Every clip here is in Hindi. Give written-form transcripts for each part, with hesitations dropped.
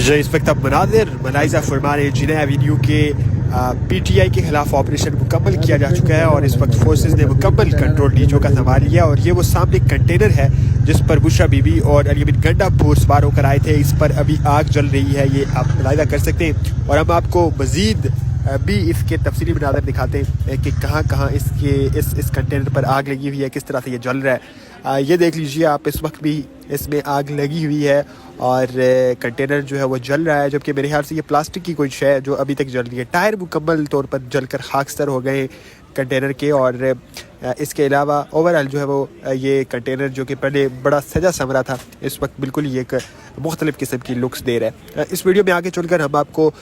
जो इस वक्त अब मनाजिर मलाइजा फरमान जिना एवेन्यू के PTI के खिलाफ ऑपरेशन मुकम्मल किया जा चुका है और इस वक्त फोर्सेस ने मुकम्मल कंट्रोल नीचों का संभाल लिया। और ये वो सामने कंटेनर है जिस पर बुशरा बीबी और अली गंडापुर सवार होकर आए थे। इस पर अभी आग जल रही है, ये आप मुलाहिजा कर सकते हैं। और हम आपको मज़ीद भी इसके तफसीली मनाज़र दिखाते हैं कि कहाँ कहाँ इस कंटेनर पर आग लगी हुई है, किस तरह से ये जल रहा है। ये देख लीजिए आप, इस वक्त भी इसमें आग लगी हुई है और कंटेनर जो है वो जल रहा है, जबकि मेरे ख्याल से ये प्लास्टिक की कोई शय है जो अभी तक जल रही है। टायर मुकम्मल तौर पर जलकर खाकस्तर हो गए कंटेनर के। और इसके अलावा ओवरऑल जो है वो ये कंटेनर जो कि पहले बड़ा सजा समरा था, इस वक्त बिल्कुल ही एक मुख्तलिफ़ किस्म की लुक्स दे रहा है। इस वीडियो में आगे चलकर हम आपको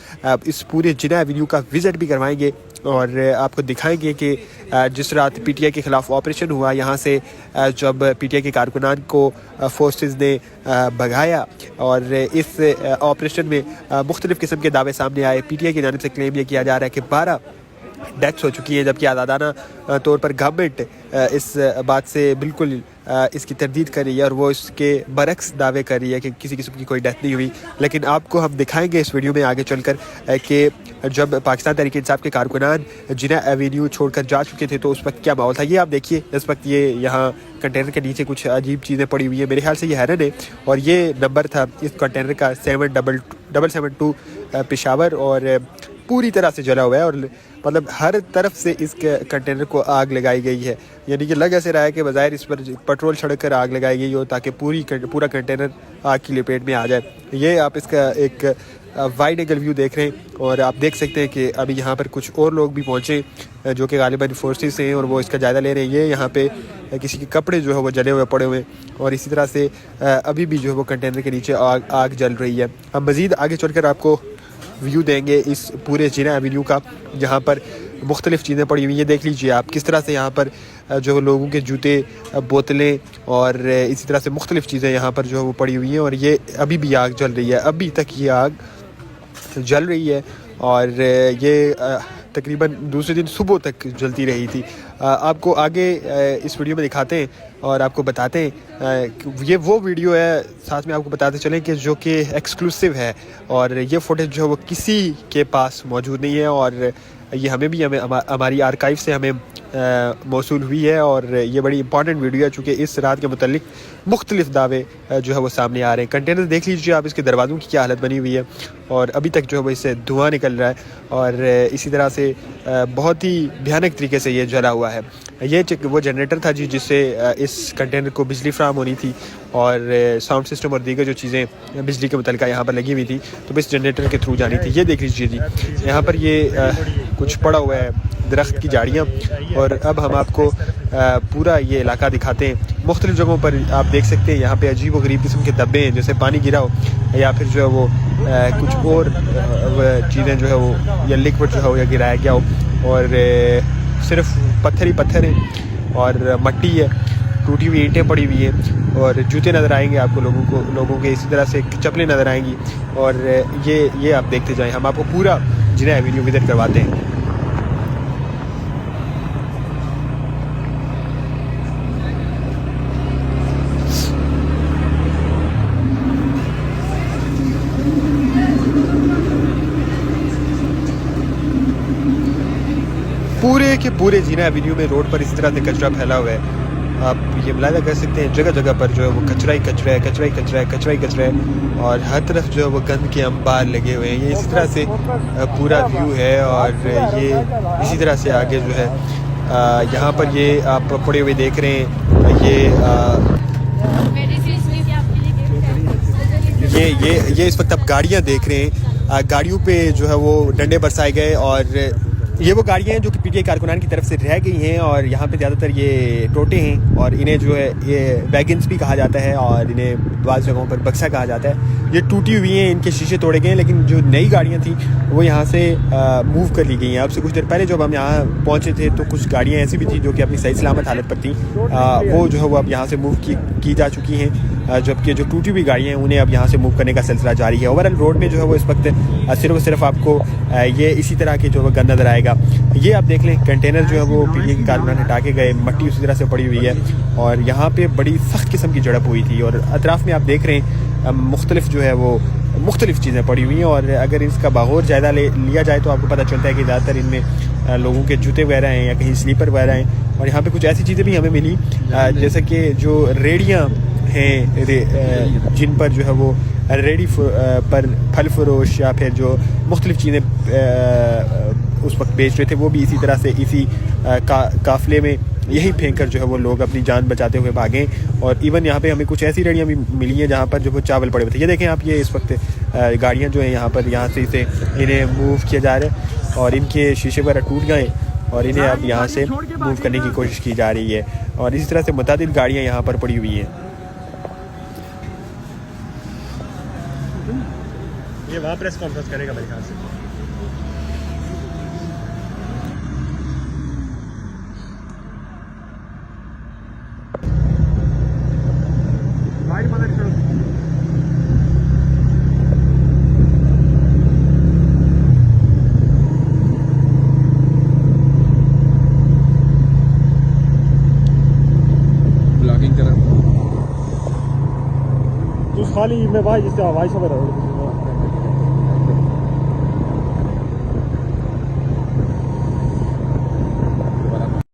इस पूरे जिना एवेन्यू का विज़िट भी करवाएंगे और आपको दिखाएंगे कि जिस रात PTI के ख़िलाफ़ ऑपरेशन हुआ, यहाँ से जब PTI के कारकुनान को फोर्सेस ने भगाया और इस ऑपरेशन में मुख्तलिफ़ किस्म के दावे सामने आए। PTI की जानिब से क्लेम ये किया जा रहा है कि 12 डेथ्स हो चुकी हैं, जबकि आज़ादाना तौर पर गवर्नमेंट इस बात से बिल्कुल इसकी तरदीद कर रही है और वो इसके बरक्स दावे कर रही है कि किसी किस्म की कोई डेथ नहीं हुई। लेकिन आपको हम दिखाएंगे इस वीडियो में आगे चलकर कि जब पाकिस्तान तहरीक इंसाफ के कारकुनान जिना एवेन्यू छोड़कर जा चुके थे तो उस वक्त क्या माहौल था। ये आप देखिए, इस वक्त ये यहाँ कंटेनर के नीचे कुछ अजीब चीज़ें पड़ी हुई है। मेरे ख्याल से ये हैरन है और ये नंबर था इस कंटेनर का 777 पेशावर और पूरी तरह से जला हुआ है और मतलब हर तरफ से इस कंटेनर को आग लगाई गई है। यानी कि लग ऐसे रहा है कि बज़ाहिर इस पर पेट्रोल छिड़क कर आग लगाई गई हो ताकि पूरा कंटेनर आग की लपेट में आ जाए। ये आप इसका एक वाइड एंगल व्यू देख रहे हैं और आप देख सकते हैं कि अभी यहाँ पर कुछ और लोग भी पहुँचे जो कि गालिबन फोर्सेस हैं और वो इसका ज़ायदा ले रहे हैं। ये यहाँ पे किसी के कपड़े जो है वो जले हुए पड़े हुए और इसी तरह से अभी भी जो है वो कंटेनर के नीचे आग जल रही है। हम मज़ीद आगे चलकर आपको व्यू देंगे इस पूरे जिना एवेन्यू का, जहाँ पर मुख्तलिफ़ चीज़ें पड़ी हुई हैं। देख लीजिए आप किस तरह से यहाँ पर जो लोगों के जूते, बोतलें और इसी तरह से मुख्तलिफ़ चीज़ें यहाँ पर जो है वो पड़ी हुई हैं और ये अभी भी आग जल रही है, अभी तक ये आग जल रही है और ये तकरीबन दूसरे दिन सुबह तक जलती रही थी। आपको आगे इस वीडियो में दिखाते हैं और आपको बताते हैं ये वो वीडियो है, साथ में आपको बताते चलें कि जो कि एक्सक्लूसिव है और ये फुटेज जो है वो किसी के पास मौजूद नहीं है और ये हमें हमारी आर्काइव से हमें मौसूल हुई है और ये बड़ी इंपॉर्टेंट वीडियो है चूँकि इस रात के मुतल्लिक मुख्तलिफ दावे जो है वो सामने आ रहे हैं। कंटेनर देख लीजिए आप, इसके दरवाज़ों की क्या हालत बनी हुई है और अभी तक जो है वो इससे धुआं निकल रहा है और इसी तरह से बहुत ही भयानक तरीके से ये जला हुआ है। ये वो जनरेटर था जी जिससे इस कंटेनर को बिजली फ्राहम होनी थी और साउंड सिस्टम और दीगर जो चीज़ें बिजली के मुतल्लिक़ यहाँ पर लगी हुई थी तो इस जनरेटर के थ्रू जानी थी। ये देख लीजिए जी, यहाँ पर ये कुछ पड़ा हुआ है, दरख्त की झाड़ियाँ। और अब हम आपको पूरा ये इलाका दिखाते हैं। मुख्तलिफ़ जगहों पर आप देख सकते हैं यहाँ पे अजीब व गरीब किस्म के धब्बे हैं, जैसे पानी गिरा हो या फिर जो है वो कुछ और चीज़ें जो है वो या लिक्विड जो है वो या गिराया गया हो और सिर्फ पत्थर ही पत्थर हैं और मट्टी है, टूटी हुई ईंटें पड़ी हुई हैं और जूते नज़र आएंगे आपको लोगों के, इसी तरह से चप्पलें नज़र आएंगी और ये आप देखते जाएं। हम आपको पूरा जिना एवेन्यू विज़िट करवाते हैं। पूरे के पूरे जिना एवेन्यू में रोड पर इस तरह से कचरा फैला हुआ है। आप ये मुलाहिजा कर सकते हैं, जगह जगह पर जो है वो कचरा ही कचरा है और हर तरफ जो है वो गंद के अंबार लगे हुए हैं। ये इसी तरह से पूरा व्यू है और ये इसी तरह से आगे जो है यहाँ पर ये आप पड़े हुए देख रहे हैं। ये इस वक्त आप गाड़ियाँ देख रहे हैं, गाड़ियों पे जो है वो डंडे बरसाए गए और ये वो गाड़ियाँ हैं जो कि PTI कारकुनान की तरफ से रह गई हैं और यहाँ पे ज़्यादातर ये टोटे हैं और इन्हें जो है ये वैगन्स भी कहा जाता है और इन्हें बाज़ जगहों पर बक्सा कहा जाता है। ये टूटी हुई हैं, इनके शीशे तोड़े गए हैं, लेकिन जो नई गाड़ियाँ थी वो यहाँ से मूव कर ली गई हैं। अब से कुछ देर पहले जब हम यहाँ पहुँचे थे तो कुछ गाड़ियाँ ऐसी भी थी जो कि अपनी सही सलामत हालत पर थी, वो जो है वो अब यहाँ से मूव की जा चुकी हैं, जबकि जो टूटी हुई गाड़ियाँ हैं उन्हें अब यहाँ से मूव करने का सिलसिला जारी है। ओवरऑल रोड में जो है वो इस वक्त सिर्फ और सिर्फ आपको ये इसी तरह के जो है गंद नज़र आएगा। ये आप देख लें, कंटेनर जो है वो PTI के कारकुनान हटा के गए, मट्टी उसी तरह से पड़ी हुई है और यहाँ पे बड़ी सख्त किस्म की झड़प हुई थी और अतराफ़ में आप देख रहे हैं मुख्तलिफ जो है वो मुख्तलिफ़ चीज़ें पड़ी हुई हैं। और अगर इसका बागौर ज़्यादा लिया जाए तो आपको पता चलता है कि ज़्यादातर इनमें लोगों के जूते वगैरह हैं या कहीं स्लीपर वगैरह हैं। और यहाँ पे कुछ ऐसी चीज़ें भी हमें मिली जैसे कि जो रेडियाँ हैं जिन पर जो है वो रेडी पर फल फरोश या फिर जो मुख्तलिफ़ चीज़ें उस वक्त बेच रहे थे, वो भी इसी तरह से इसी काफ़िले में यही फेंक कर जो है वो लोग अपनी जान बचाते हुए भागें। और इवन यहाँ पे हमें कुछ ऐसी रेडियाँ भी मिली हैं जहाँ पर जो वो चावल पड़े हुए थे। ये देखें आप, ये इस वक्त गाड़ियाँ जो हैं यहाँ से इसे इन्हें मूव किया जा रहा है और इनके शीशे वगैरह टूट गए और इन्हें अब यहाँ से मूव करने की कोशिश की जा रही है। और इसी तरह से मुतादिद गाड़ियाँ यहाँ पर पड़ी हुई हैं। ये वहाँ प्रेस कॉन्फ्रेंस करेगा मेरे ख्याल से। ब्लॉगिंग करा खाली मैं भाई जिससे आवाज़ खबर